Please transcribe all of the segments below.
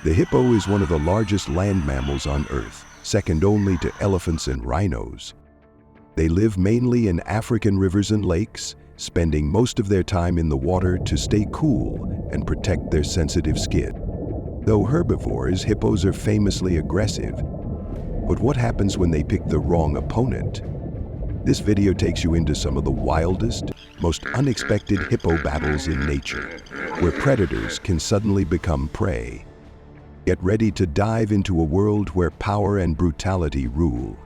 The hippo is one of the largest land mammals on Earth, second only to elephants and rhinos. They live mainly in African rivers and lakes, spending most of their time in the water to stay cool and protect their sensitive skin. Though herbivores, hippos are famously aggressive. But what happens when they pick the wrong opponent? This video takes you into some of the wildest, most unexpected hippo battles in nature, where predators can suddenly become prey. Get ready to dive into a world where power and brutality rule.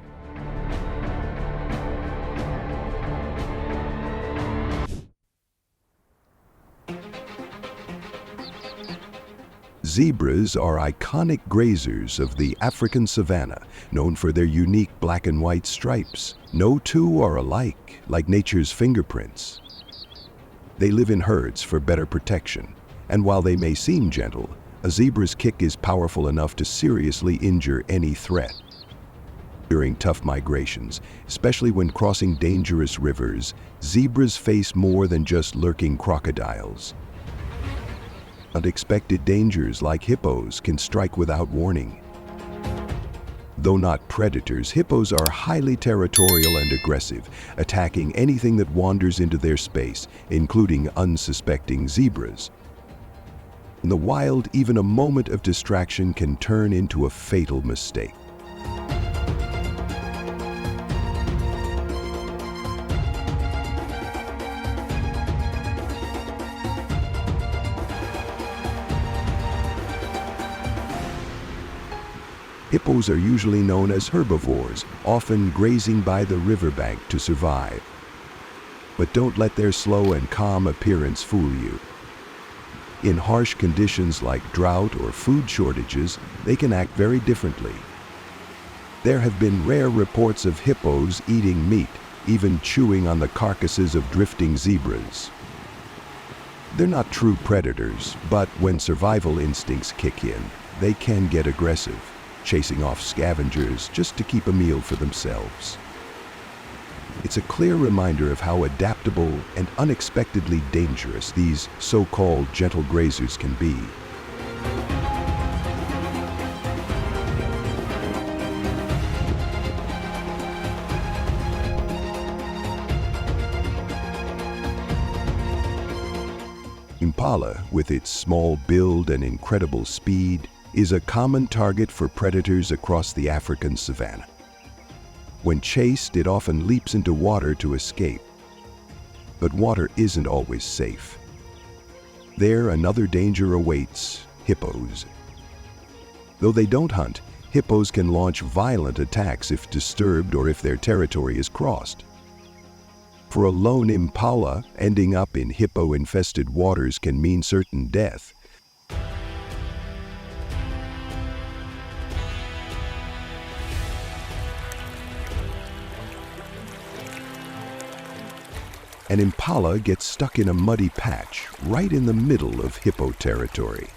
Zebras are iconic grazers of the African savanna, known for their unique black and white stripes. No two are alike, like nature's fingerprints. They live in herds for better protection, and while they may seem gentle, a zebra's kick is powerful enough to seriously injure any threat. During tough migrations, especially when crossing dangerous rivers, zebras face more than just lurking crocodiles. Unexpected dangers like hippos can strike without warning. Though not predators, hippos are highly territorial and aggressive, attacking anything that wanders into their space, including unsuspecting zebras. In the wild, even a moment of distraction can turn into a fatal mistake. Hippos are usually known as herbivores, often grazing by the riverbank to survive. But don't let their slow and calm appearance fool you. In harsh conditions like drought or food shortages, they can act very differently. There have been rare reports of hippos eating meat, even chewing on the carcasses of drifting zebras. They're not true predators, but when survival instincts kick in, they can get aggressive, chasing off scavengers just to keep a meal for themselves. It's a clear reminder of how adaptable and unexpectedly dangerous these so-called gentle grazers can be. Impala, with its small build and incredible speed, is a common target for predators across the African savanna. When chased, it often leaps into water to escape. But water isn't always safe. There, another danger awaits: hippos. Though they don't hunt, hippos can launch violent attacks if disturbed or if their territory is crossed. For a lone impala, ending up in hippo-infested waters can mean certain death. An impala gets stuck in a muddy patch right in the middle of hippo territory.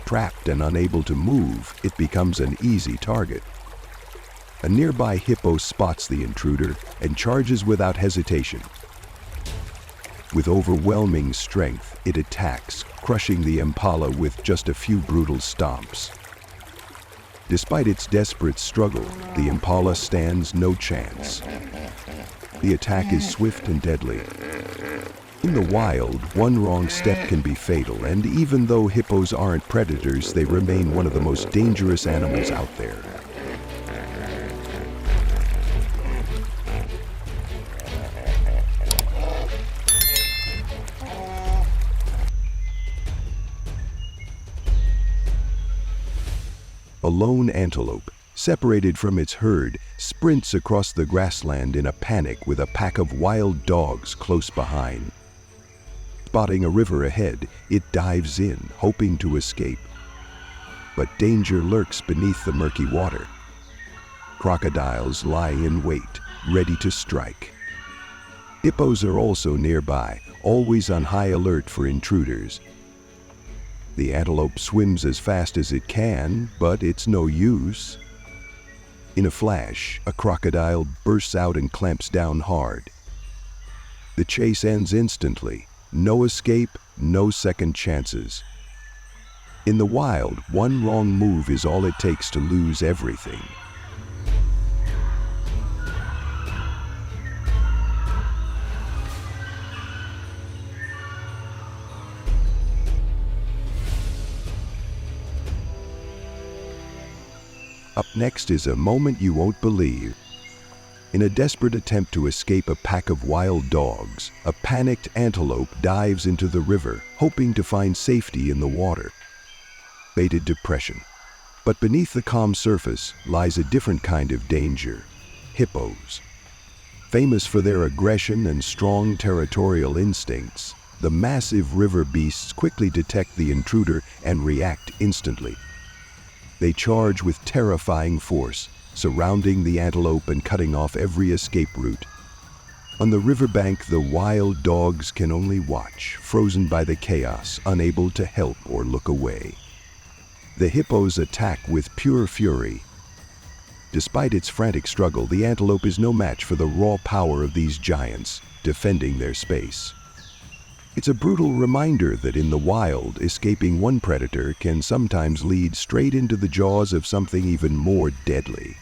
Trapped and unable to move, it becomes an easy target. A nearby hippo spots the intruder and charges without hesitation. With overwhelming strength, it attacks, crushing the impala with just a few brutal stomps. Despite its desperate struggle, the impala stands no chance. The attack is swift and deadly. In the wild, one wrong step can be fatal, and even though hippos aren't predators, they remain one of the most dangerous animals out there. A lone antelope, separated from its herd, sprints across the grassland in a panic with a pack of wild dogs close behind. Spotting a river ahead, it dives in, hoping to escape. But danger lurks beneath the murky water. Crocodiles lie in wait, ready to strike. Hippos are also nearby, always on high alert for intruders. The antelope swims as fast as it can, but it's no use. In a flash, a crocodile bursts out and clamps down hard. The chase ends instantly. No escape, no second chances. In the wild, one wrong move is all it takes to lose everything. Up next is a moment you won't believe. In a desperate attempt to escape a pack of wild dogs, a panicked antelope dives into the river, hoping to find safety in the water. Baited depression. But beneath the calm surface lies a different kind of danger: hippos. Famous for their aggression and strong territorial instincts, the massive river beasts quickly detect the intruder and react instantly. They charge with terrifying force, surrounding the antelope and cutting off every escape route. On the riverbank, the wild dogs can only watch, frozen by the chaos, unable to help or look away. The hippos attack with pure fury. Despite its frantic struggle, the antelope is no match for the raw power of these giants, defending their space. It's a brutal reminder that in the wild, escaping one predator can sometimes lead straight into the jaws of something even more deadly.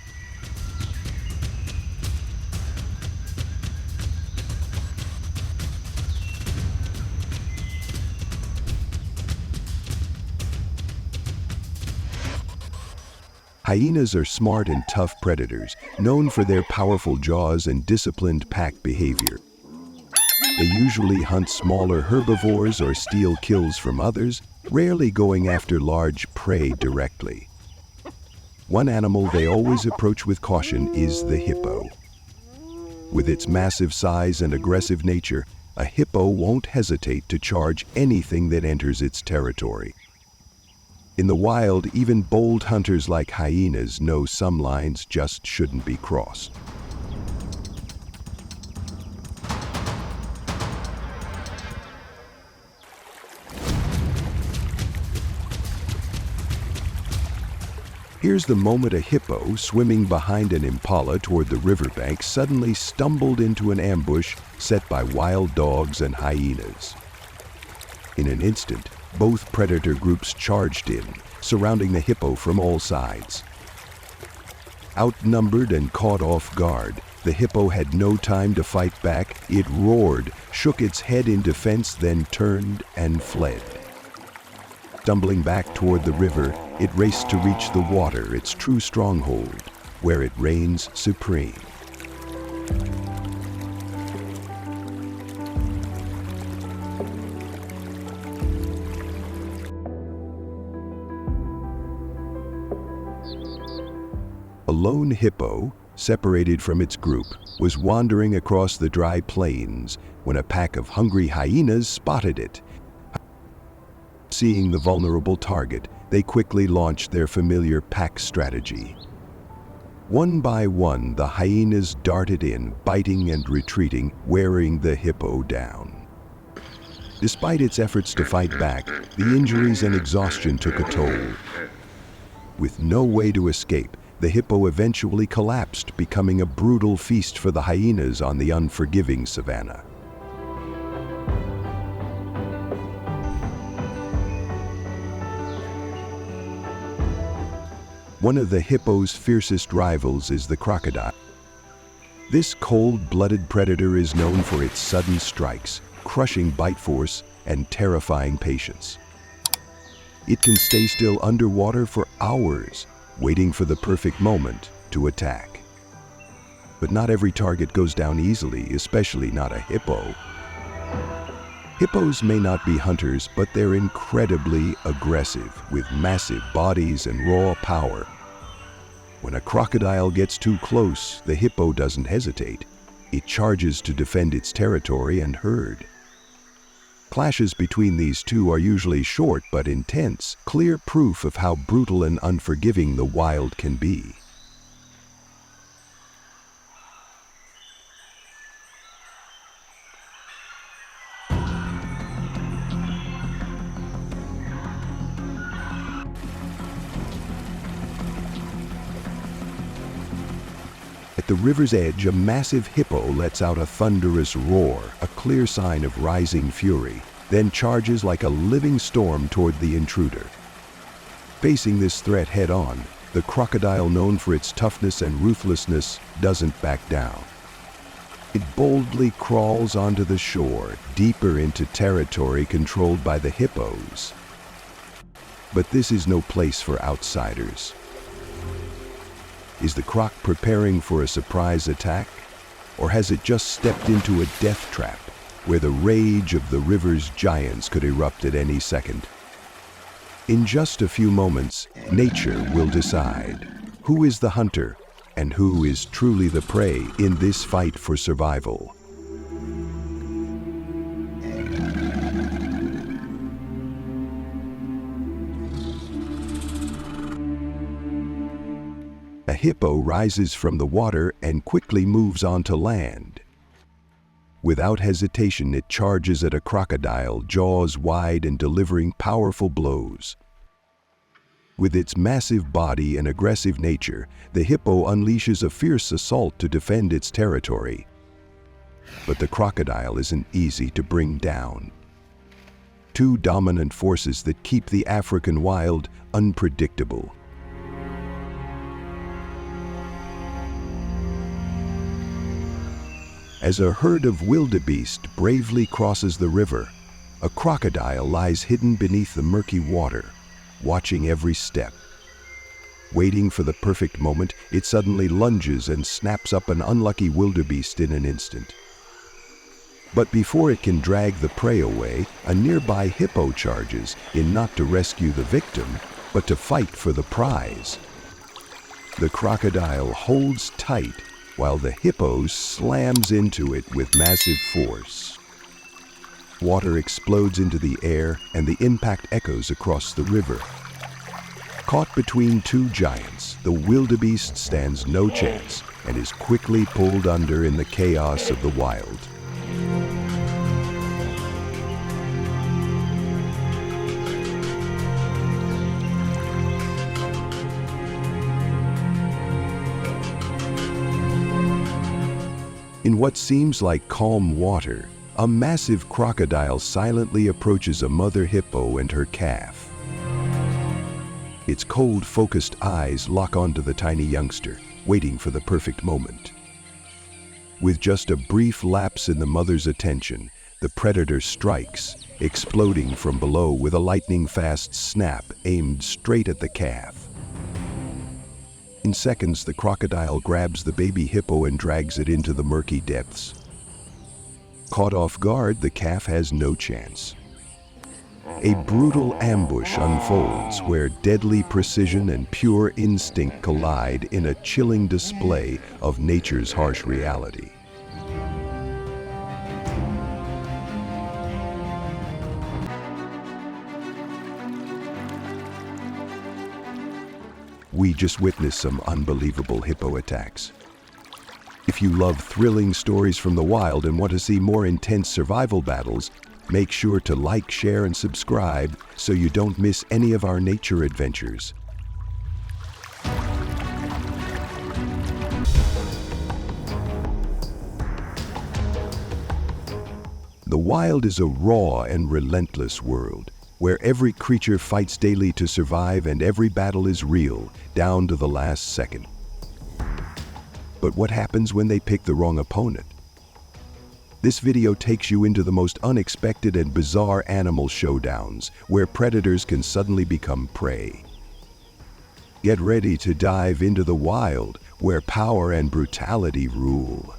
Hyenas are smart and tough predators, known for their powerful jaws and disciplined pack behavior. They usually hunt smaller herbivores or steal kills from others, rarely going after large prey directly. One animal they always approach with caution is the hippo. With its massive size and aggressive nature, a hippo won't hesitate to charge anything that enters its territory. In the wild, even bold hunters like hyenas know some lines just shouldn't be crossed. Here's the moment a hippo, swimming behind an impala toward the riverbank, suddenly stumbled into an ambush set by wild dogs and hyenas. In an instant, both predator groups charged in, surrounding the hippo from all sides. Outnumbered and caught off guard, the hippo had no time to fight back. It roared, shook its head in defense, then turned and fled. Stumbling back toward the river, it raced to reach the water, its true stronghold, where it reigns supreme. A lone hippo, separated from its group, was wandering across the dry plains when a pack of hungry hyenas spotted it. Seeing the vulnerable target, they quickly launched their familiar pack strategy. One by one, the hyenas darted in, biting and retreating, wearing the hippo down. Despite its efforts to fight back, the injuries and exhaustion took a toll. With no way to escape, the hippo eventually collapsed, becoming a brutal feast for the hyenas on the unforgiving savanna. One of the hippo's fiercest rivals is the crocodile. This cold-blooded predator is known for its sudden strikes, crushing bite force, and terrifying patience. It can stay still underwater for hours, waiting for the perfect moment to attack. But not every target goes down easily, especially not a hippo. Hippos may not be hunters, but they're incredibly aggressive, with massive bodies and raw power. When a crocodile gets too close, the hippo doesn't hesitate. It charges to defend its territory and herd. Clashes between these two are usually short but intense, clear proof of how brutal and unforgiving the wild can be. At the river's edge, a massive hippo lets out a thunderous roar, a clear sign of rising fury, then charges like a living storm toward the intruder. Facing this threat head-on, the crocodile, known for its toughness and ruthlessness, doesn't back down. It boldly crawls onto the shore, deeper into territory controlled by the hippos. But this is no place for outsiders. Is the croc preparing for a surprise attack? Or has it just stepped into a death trap where the rage of the river's giants could erupt at any second? In just a few moments, nature will decide who is the hunter and who is truly the prey in this fight for survival. A hippo rises from the water and quickly moves onto land. Without hesitation, it charges at a crocodile, jaws wide and delivering powerful blows. With its massive body and aggressive nature, the hippo unleashes a fierce assault to defend its territory. But the crocodile isn't easy to bring down. Two dominant forces that keep the African wild unpredictable. As a herd of wildebeest bravely crosses the river, a crocodile lies hidden beneath the murky water, watching every step. Waiting for the perfect moment, it suddenly lunges and snaps up an unlucky wildebeest in an instant. But before it can drag the prey away, a nearby hippo charges in, not to rescue the victim, but to fight for the prize. The crocodile holds tight while the hippo slams into it with massive force. Water explodes into the air and the impact echoes across the river. Caught between two giants, the wildebeest stands no chance and is quickly pulled under in the chaos of the wild. In what seems like calm water, a massive crocodile silently approaches a mother hippo and her calf. Its cold, focused eyes lock onto the tiny youngster, waiting for the perfect moment. With just a brief lapse in the mother's attention, the predator strikes, exploding from below with a lightning-fast snap aimed straight at the calf. In seconds, the crocodile grabs the baby hippo and drags it into the murky depths. Caught off guard, the calf has no chance. A brutal ambush unfolds where deadly precision and pure instinct collide in a chilling display of nature's harsh reality. We just witnessed some unbelievable hippo attacks. If you love thrilling stories from the wild and want to see more intense survival battles, make sure to like, share, and subscribe so you don't miss any of our nature adventures. The wild is a raw and relentless world, where every creature fights daily to survive and every battle is real, down to the last second. But what happens when they pick the wrong opponent? This video takes you into the most unexpected and bizarre animal showdowns, where predators can suddenly become prey. Get ready to dive into the wild, where power and brutality rule.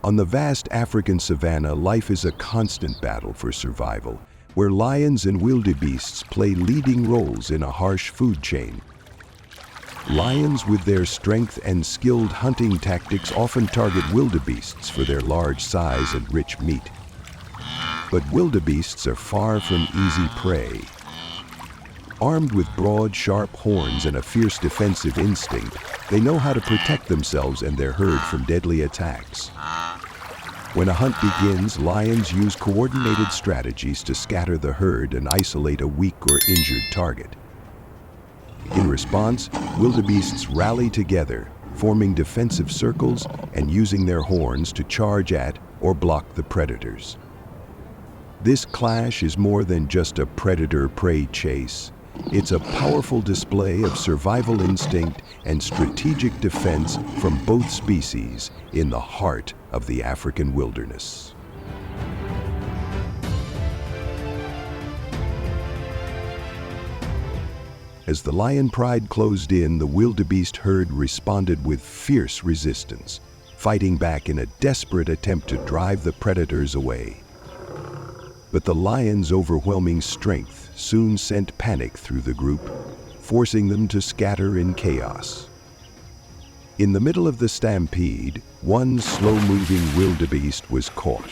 On the vast African savanna, life is a constant battle for survival, where lions and wildebeests play leading roles in a harsh food chain. Lions, with their strength and skilled hunting tactics, often target wildebeests for their large size and rich meat. But wildebeests are far from easy prey. Armed with broad, sharp horns and a fierce defensive instinct, they know how to protect themselves and their herd from deadly attacks. When a hunt begins, lions use coordinated strategies to scatter the herd and isolate a weak or injured target. In response, wildebeests rally together, forming defensive circles and using their horns to charge at or block the predators. This clash is more than just a predator-prey chase. It's a powerful display of survival instinct and strategic defense from both species in the heart of the African wilderness. As the lion pride closed in, the wildebeest herd responded with fierce resistance, fighting back in a desperate attempt to drive the predators away. But the lion's overwhelming strength soon sent panic through the group, forcing them to scatter in chaos. In the middle of the stampede, one slow-moving wildebeest was caught.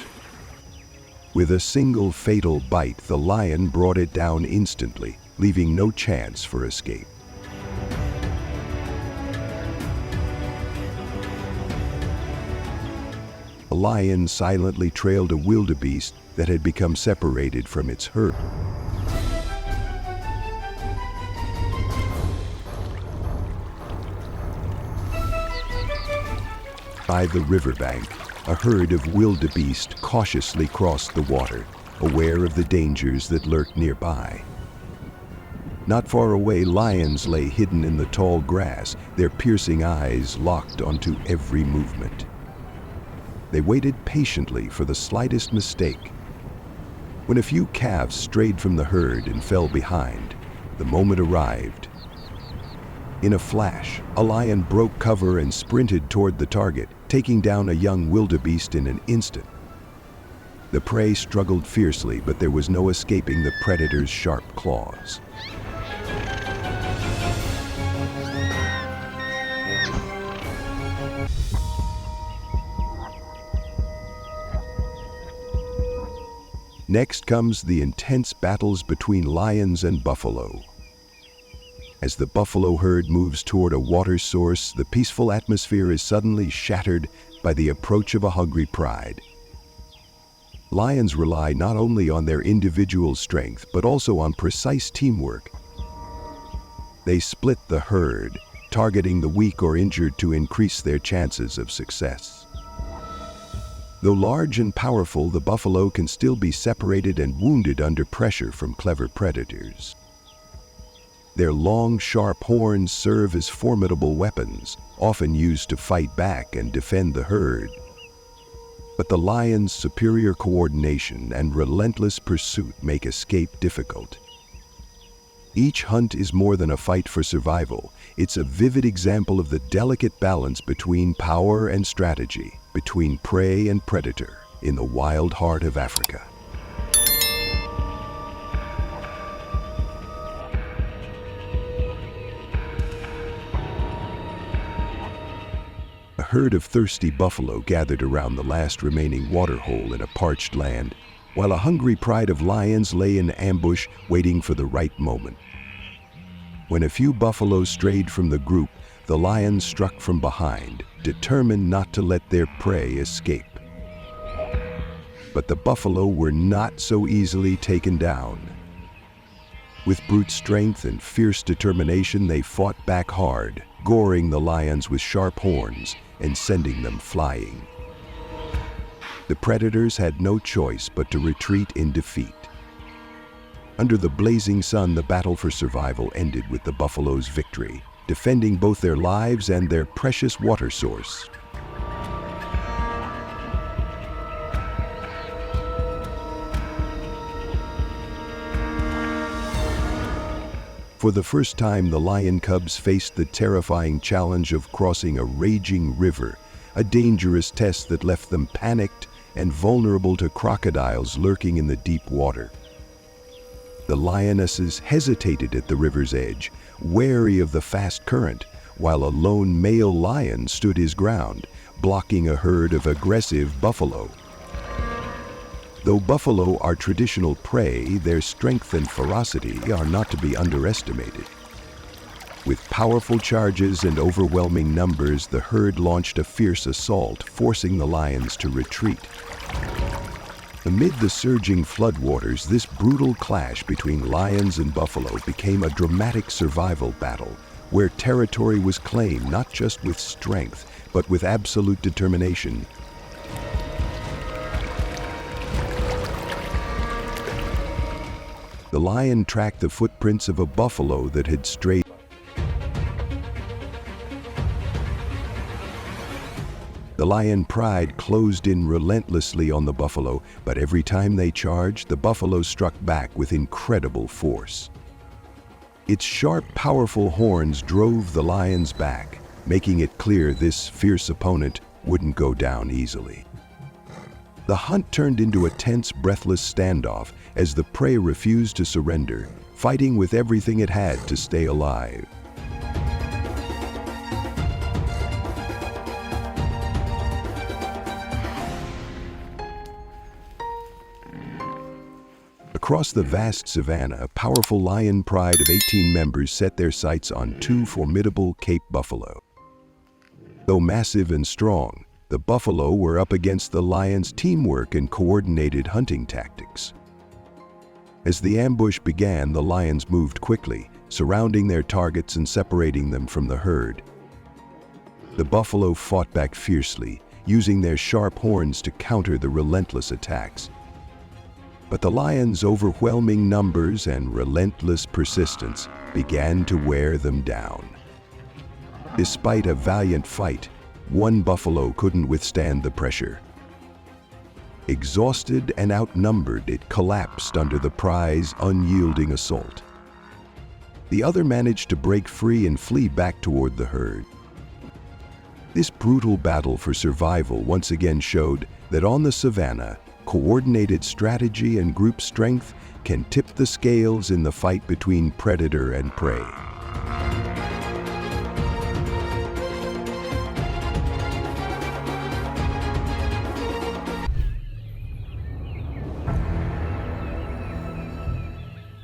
With a single fatal bite, the lion brought it down instantly, leaving no chance for escape. A lion silently trailed a wildebeest that had become separated from its herd. By the riverbank, a herd of wildebeest cautiously crossed the water, aware of the dangers that lurked nearby. Not far away, lions lay hidden in the tall grass, their piercing eyes locked onto every movement. They waited patiently for the slightest mistake. When a few calves strayed from the herd and fell behind, the moment arrived. In a flash, a lion broke cover and sprinted toward the target, taking down a young wildebeest in an instant. The prey struggled fiercely, but there was no escaping the predator's sharp claws. Next comes the intense battles between lions and buffalo. As the buffalo herd moves toward a water source, the peaceful atmosphere is suddenly shattered by the approach of a hungry pride. Lions rely not only on their individual strength, but also on precise teamwork. They split the herd, targeting the weak or injured to increase their chances of success. Though large and powerful, the buffalo can still be separated and wounded under pressure from clever predators. Their long, sharp horns serve as formidable weapons, often used to fight back and defend the herd. But the lion's superior coordination and relentless pursuit make escape difficult. Each hunt is more than a fight for survival. It's a vivid example of the delicate balance between power and strategy, between prey and predator, in the wild heart of Africa. A herd of thirsty buffalo gathered around the last remaining waterhole in a parched land, while a hungry pride of lions lay in ambush waiting for the right moment. When a few buffaloes strayed from the group, the lions struck from behind, determined not to let their prey escape. But the buffalo were not so easily taken down. With brute strength and fierce determination, they fought back hard, goring the lions with sharp horns and sending them flying. The predators had no choice but to retreat in defeat. Under the blazing sun, the battle for survival ended with the buffalo's victory, defending both their lives and their precious water source. For the first time, the lion cubs faced the terrifying challenge of crossing a raging river, a dangerous test that left them panicked and vulnerable to crocodiles lurking in the deep water. The lionesses hesitated at the river's edge, wary of the fast current, while a lone male lion stood his ground, blocking a herd of aggressive buffalo. Though buffalo are traditional prey, their strength and ferocity are not to be underestimated. With powerful charges and overwhelming numbers, the herd launched a fierce assault, forcing the lions to retreat. Amid the surging floodwaters, this brutal clash between lions and buffalo became a dramatic survival battle, where territory was claimed not just with strength, but with absolute determination. The lion tracked the footprints of a buffalo that had strayed. The lion pride closed in relentlessly on the buffalo, but every time they charged, the buffalo struck back with incredible force. Its sharp, powerful horns drove the lions back, making it clear this fierce opponent wouldn't go down easily. The hunt turned into a tense, breathless standoff as the prey refused to surrender, fighting with everything it had to stay alive. Across the vast savanna, a powerful lion pride of 18 members set their sights on two formidable Cape buffalo. Though massive and strong, the buffalo were up against the lion's teamwork and coordinated hunting tactics. As the ambush began, the lions moved quickly, surrounding their targets and separating them from the herd. The buffalo fought back fiercely, using their sharp horns to counter the relentless attacks. But the lions' overwhelming numbers and relentless persistence began to wear them down. Despite a valiant fight, one buffalo couldn't withstand the pressure. Exhausted and outnumbered, it collapsed under the pride's unyielding assault. The other managed to break free and flee back toward the herd. This brutal battle for survival once again showed that on the savanna, coordinated strategy and group strength can tip the scales in the fight between predator and prey.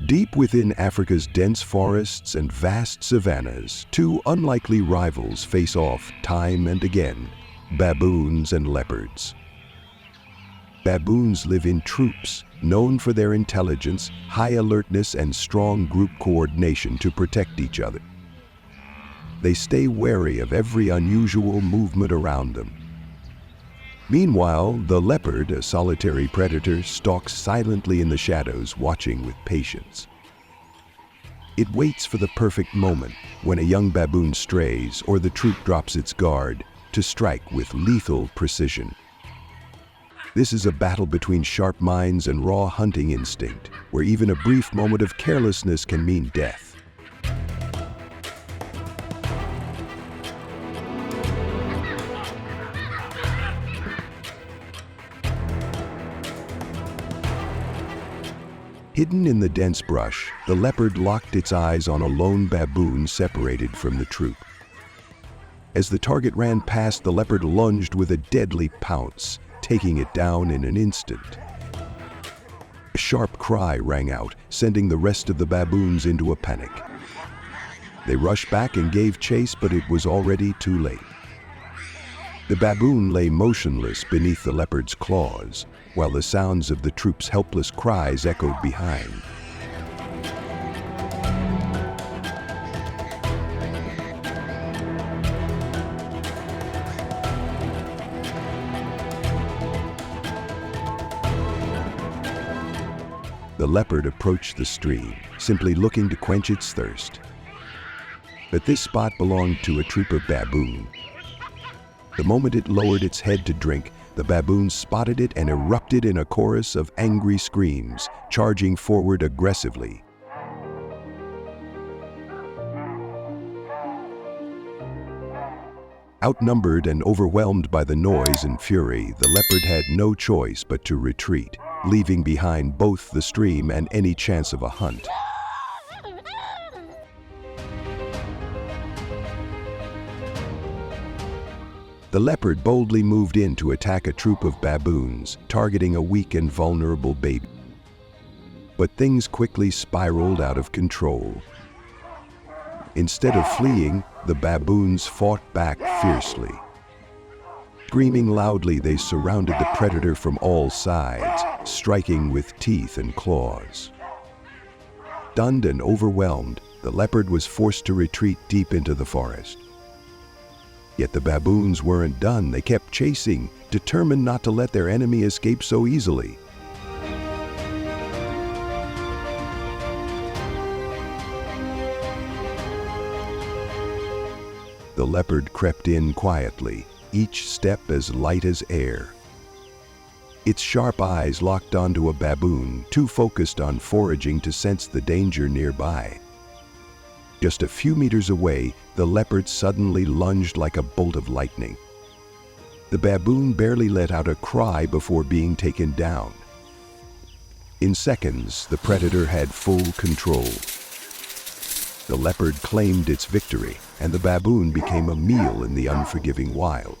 Deep within Africa's dense forests and vast savannas, two unlikely rivals face off time and again: baboons and leopards. Baboons live in troops, known for their intelligence, high alertness, and strong group coordination to protect each other. They stay wary of every unusual movement around them. Meanwhile, the leopard, a solitary predator, stalks silently in the shadows, watching with patience. It waits for the perfect moment, when a young baboon strays or the troop drops its guard, to strike with lethal precision. This is a battle between sharp minds and raw hunting instinct, where even a brief moment of carelessness can mean death. Hidden in the dense brush, the leopard locked its eyes on a lone baboon separated from the troop. As the target ran past, the leopard lunged with a deadly pounce, taking it down in an instant. A sharp cry rang out, sending the rest of the baboons into a panic. They rushed back and gave chase, but it was already too late. The baboon lay motionless beneath the leopard's claws, while the sounds of the troop's helpless cries echoed behind. The leopard approached the stream, simply looking to quench its thirst. But this spot belonged to a troop of baboon. The moment it lowered its head to drink, the baboon spotted it and erupted in a chorus of angry screams, charging forward aggressively. Outnumbered and overwhelmed by the noise and fury, the leopard had no choice but to retreat, leaving behind both the stream and any chance of a hunt. The leopard boldly moved in to attack a troop of baboons, targeting a weak and vulnerable baby. But things quickly spiraled out of control. Instead of fleeing, the baboons fought back fiercely. Screaming loudly, they surrounded the predator from all sides, striking with teeth and claws. Stunned and overwhelmed, the leopard was forced to retreat deep into the forest. Yet the baboons weren't done. They kept chasing, determined not to let their enemy escape so easily. The leopard crept in quietly, each step as light as air. Its sharp eyes locked onto a baboon, too focused on foraging to sense the danger nearby. Just a few meters away, the leopard suddenly lunged like a bolt of lightning. The baboon barely let out a cry before being taken down. In seconds, the predator had full control. The leopard claimed its victory, and the baboon became a meal in the unforgiving wild.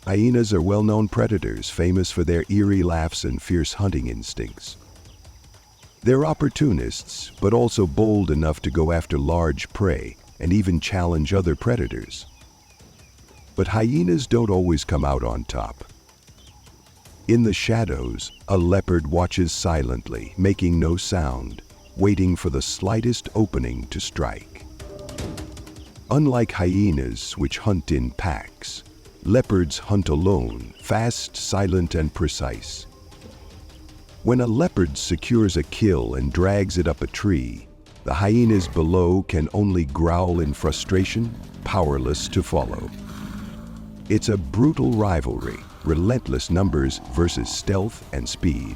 Hyenas are well-known predators, famous for their eerie laughs and fierce hunting instincts. They're opportunists, but also bold enough to go after large prey and even challenge other predators. But hyenas don't always come out on top. In the shadows, a leopard watches silently, making no sound, waiting for the slightest opening to strike. Unlike hyenas, which hunt in packs, leopards hunt alone, fast, silent, and precise. When a leopard secures a kill and drags it up a tree, the hyenas below can only growl in frustration, powerless to follow. It's a brutal rivalry, relentless numbers versus stealth and speed.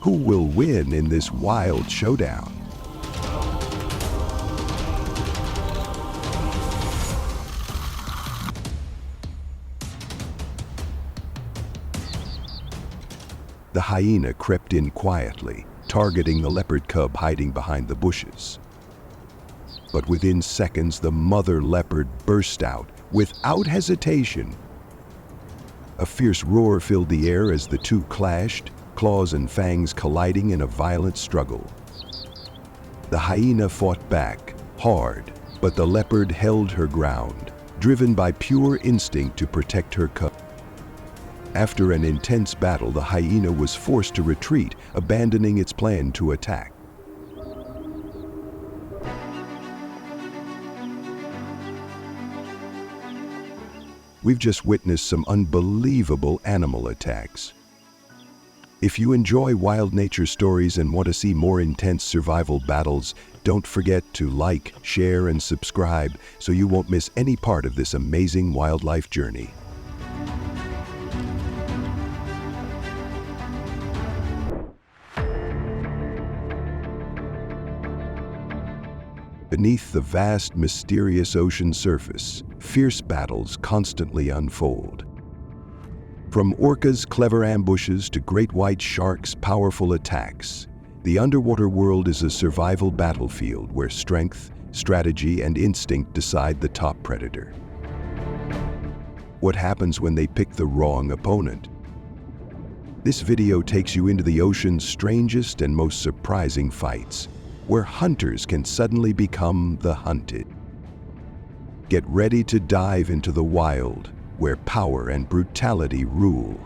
Who will win in this wild showdown? The hyena crept in quietly, targeting the leopard cub hiding behind the bushes. But within seconds, the mother leopard burst out, without hesitation. A fierce roar filled the air as the two clashed, claws and fangs colliding in a violent struggle. The hyena fought back, hard, but the leopard held her ground, driven by pure instinct to protect her cub. After an intense battle, the hyena was forced to retreat, abandoning its plan to attack. We've just witnessed some unbelievable animal attacks. If you enjoy wild nature stories and want to see more intense survival battles, don't forget to like, share, and subscribe so you won't miss any part of this amazing wildlife journey. Beneath the vast, mysterious ocean surface, fierce battles constantly unfold. From orcas' clever ambushes to great white sharks' powerful attacks, the underwater world is a survival battlefield where strength, strategy, and instinct decide the top predator. What happens when they pick the wrong opponent? This video takes you into the ocean's strangest and most surprising fights, where hunters can suddenly become the hunted. Get ready to dive into the wild, where power and brutality rule.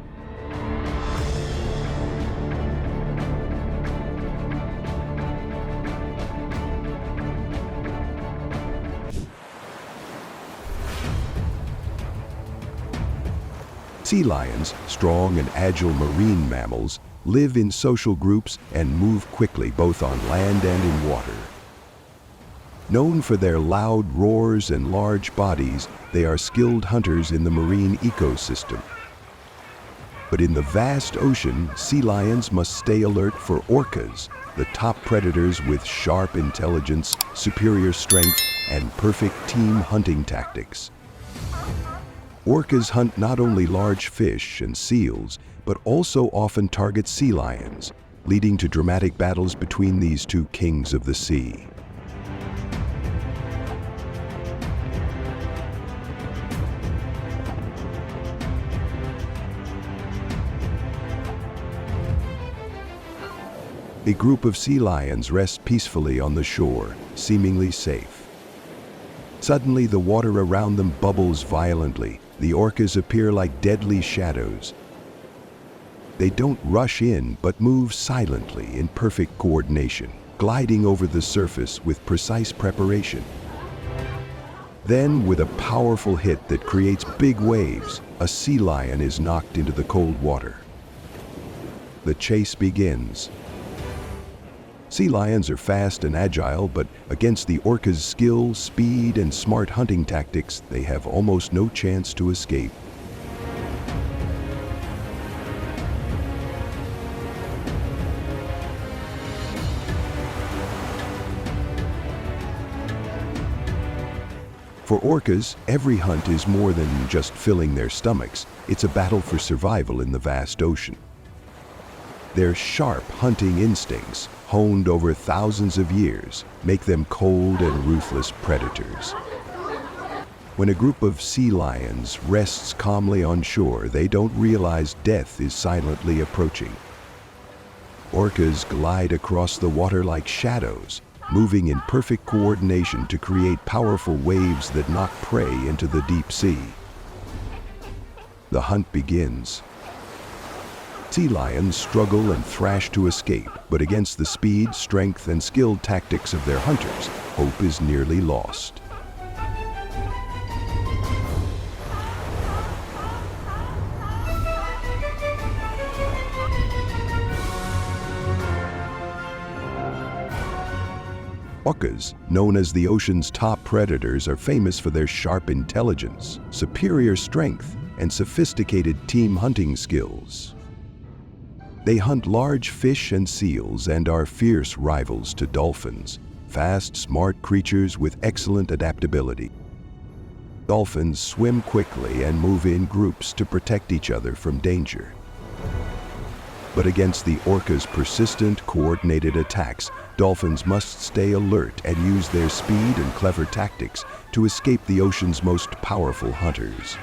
Sea lions, strong and agile marine mammals, live in social groups and move quickly both on land and in water. Known for their loud roars and large bodies, they are skilled hunters in the marine ecosystem. But in the vast ocean, sea lions must stay alert for orcas, the top predators with sharp intelligence, superior strength, and perfect team hunting tactics. Orcas hunt not only large fish and seals, but also often target sea lions, leading to dramatic battles between these two kings of the sea. A group of sea lions rest peacefully on the shore, seemingly safe. Suddenly, the water around them bubbles violently. The orcas appear like deadly shadows. They don't rush in, but move silently in perfect coordination, gliding over the surface with precise preparation. Then, with a powerful hit that creates big waves, a sea lion is knocked into the cold water. The chase begins. Sea lions are fast and agile, but against the orca's skill, speed, and smart hunting tactics, they have almost no chance to escape. For orcas, every hunt is more than just filling their stomachs. It's a battle for survival in the vast ocean. Their sharp hunting instincts, honed over thousands of years, make them cold and ruthless predators. When a group of sea lions rests calmly on shore, they don't realize death is silently approaching. Orcas glide across the water like shadows, moving in perfect coordination to create powerful waves that knock prey into the deep sea. The hunt begins. Sea lions struggle and thrash to escape, but against the speed, strength, and skilled tactics of their hunters, hope is nearly lost. Orcas, known as the ocean's top predators, are famous for their sharp intelligence, superior strength, and sophisticated team hunting skills. They hunt large fish and seals and are fierce rivals to dolphins, fast, smart creatures with excellent adaptability. Dolphins swim quickly and move in groups to protect each other from danger. But against the orca's persistent, coordinated attacks, dolphins must stay alert and use their speed and clever tactics to escape the ocean's most powerful hunters.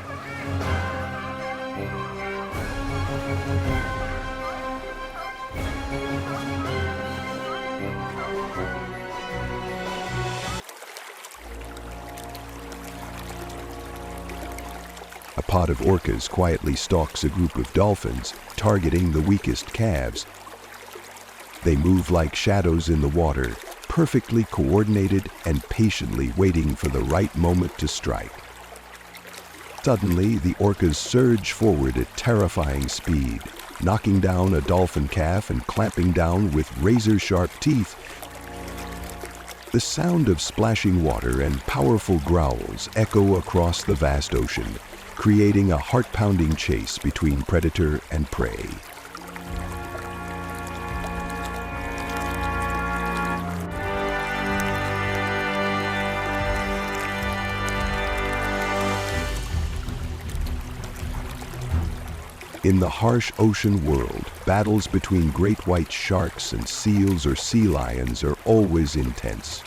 A pod of orcas quietly stalks a group of dolphins, targeting the weakest calves. They move like shadows in the water, perfectly coordinated and patiently waiting for the right moment to strike. Suddenly, the orcas surge forward at terrifying speed, knocking down a dolphin calf and clamping down with razor-sharp teeth. The sound of splashing water and powerful growls echo across the vast ocean, creating a heart-pounding chase between predator and prey. In the harsh ocean world, battles between great white sharks and seals or sea lions are always intense.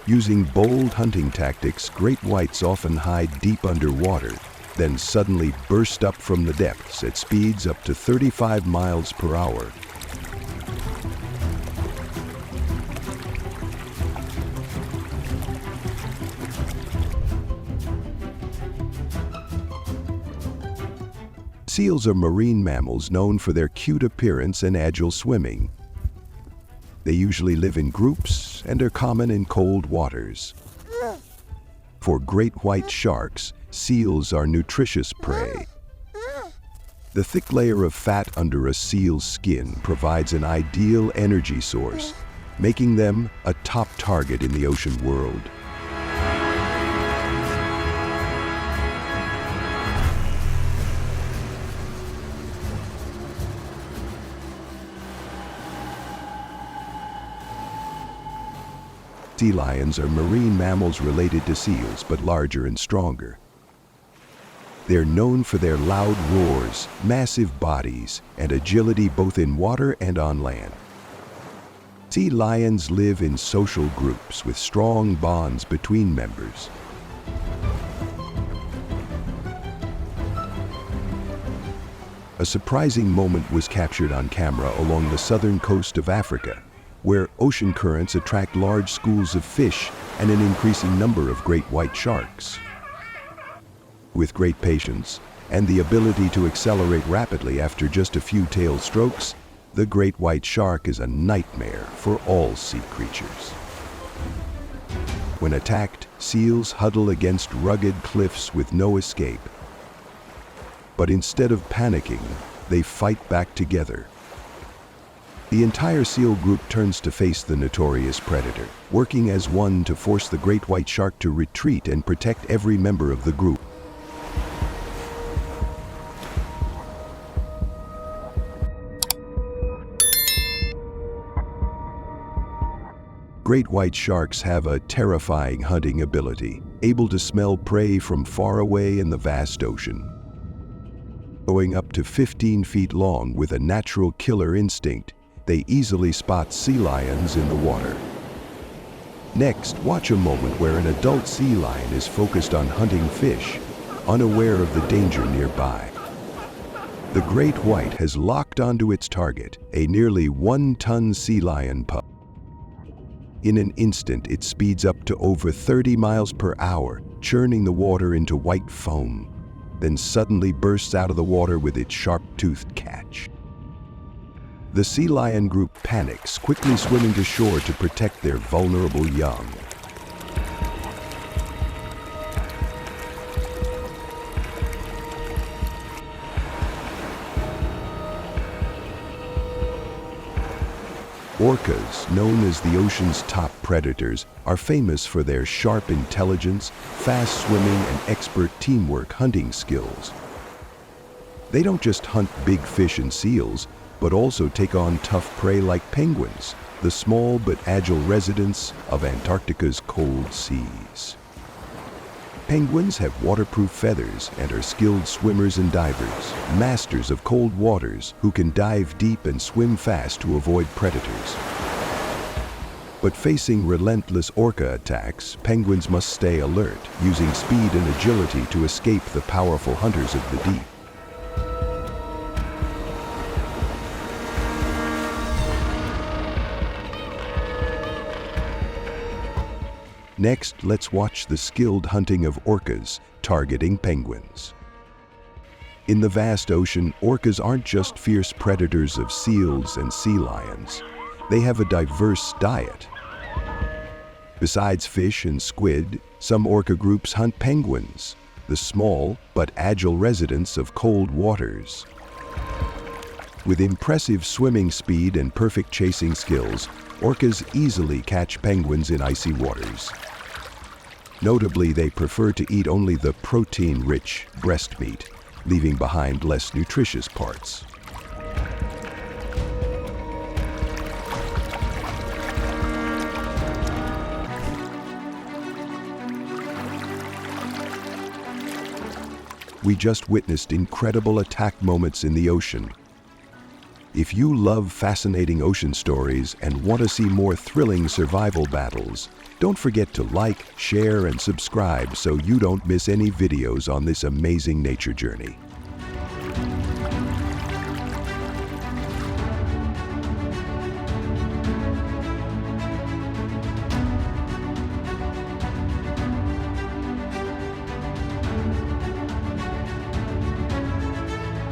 Using bold hunting tactics, great whites often hide deep underwater, then suddenly burst up from the depths at speeds up to 35 miles per hour. Seals are marine mammals known for their cute appearance and agile swimming. They usually live in groups and are common in cold waters. For great white sharks, seals are nutritious prey. The thick layer of fat under a seal's skin provides an ideal energy source, making them a top target in the ocean world. Sea lions are marine mammals related to seals, but larger and stronger. They're known for their loud roars, massive bodies, and agility both in water and on land. Sea lions live in social groups with strong bonds between members. A surprising moment was captured on camera along the southern coast of Africa. where ocean currents attract large schools of fish and an increasing number of great white sharks. With great patience and the ability to accelerate rapidly after just a few tail strokes, the great white shark is a nightmare for all sea creatures. When attacked, seals huddle against rugged cliffs with no escape. But instead of panicking, they fight back together. The entire seal group turns to face the notorious predator, working as one to force the great white shark to retreat and protect every member of the group. Great white sharks have a terrifying hunting ability, able to smell prey from far away in the vast ocean. Going up to 15 feet long with a natural killer instinct, they easily spot sea lions in the water. Next, watch a moment where an adult sea lion is focused on hunting fish, unaware of the danger nearby. The great white has locked onto its target, a nearly 1-ton sea lion pup. In an instant, it speeds up to over 30 miles per hour, churning the water into white foam, then suddenly bursts out of the water with its sharp-toothed catch. The sea lion group panics, quickly swimming to shore to protect their vulnerable young. Orcas, known as the ocean's top predators, are famous for their sharp intelligence, fast swimming, and expert teamwork hunting skills. They don't just hunt big fish and seals, but also take on tough prey like penguins, the small but agile residents of Antarctica's cold seas. Penguins have waterproof feathers and are skilled swimmers and divers, masters of cold waters who can dive deep and swim fast to avoid predators. But facing relentless orca attacks, penguins must stay alert, using speed and agility to escape the powerful hunters of the deep. Next, let's watch the skilled hunting of orcas, targeting penguins. In the vast ocean, orcas aren't just fierce predators of seals and sea lions. They have a diverse diet. Besides fish and squid, some orca groups hunt penguins, the small but agile residents of cold waters. With impressive swimming speed and perfect chasing skills, orcas easily catch penguins in icy waters. Notably, they prefer to eat only the protein-rich breast meat, leaving behind less nutritious parts. We just witnessed incredible attack moments in the ocean. If you love fascinating ocean stories and want to see more thrilling survival battles, don't forget to like, share, and subscribe so you don't miss any videos on this amazing nature journey.